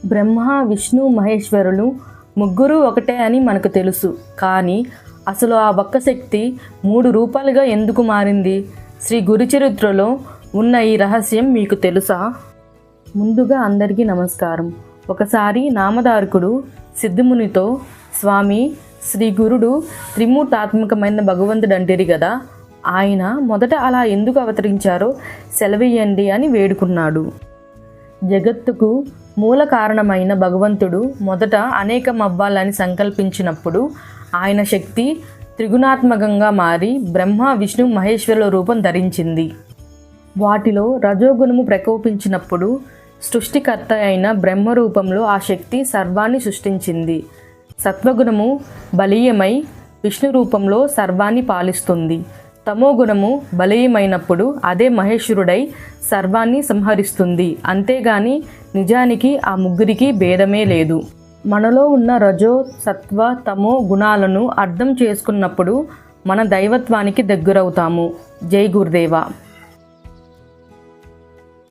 బ్రహ్మ, విష్ణు, మహేశ్వరులు ముగ్గురు ఒకటే అని మనకు తెలుసు. కానీ అసలు ఆ ఒక్క శక్తి 3 రూపాలుగా ఎందుకు మారింది? శ్రీ గురుచరిత్రలో ఉన్న ఈ రహస్యం మీకు తెలుసా? ముందుగా అందరికీ నమస్కారం. ఒకసారి నామధారకుడు సిద్ధమునితో, స్వామి, శ్రీ గురుడు త్రిమూర్తాత్మకమైన భగవంతుడు అంటారు కదా, ఆయన మొదట అలా ఎందుకు అవతరించారో సెలవియ్యండి అని వేడుకున్నాడు. జగత్తుకు మూల కారణమైన భగవంతుడు మొదట అనేకం అవ్వాలని సంకల్పించినప్పుడు ఆయన శక్తి త్రిగుణాత్మకంగా మారి బ్రహ్మ, విష్ణు, మహేశ్వరుల రూపం ధరించింది. వాటిలో రజోగుణము ప్రకోపించినప్పుడు సృష్టికర్త అయిన బ్రహ్మ రూపంలో ఆ శక్తి సర్వాన్ని సృష్టించింది. సత్వగుణము బలీయమై విష్ణు రూపంలో సర్వాన్ని పాలిస్తుంది. తమోగుణము బలీయమైనప్పుడు అదే మహేశ్వరుడై సర్వాన్ని సంహరిస్తుంది. అంతేగాని నిజానికి ఆ ముగ్గురికి భేదమే లేదు. మనలో ఉన్న రజో, సత్వ, తమో గుణాలను అర్థం చేసుకున్నప్పుడు మన దైవత్వానికి దగ్గరవుతాము. జై గురుదేవా.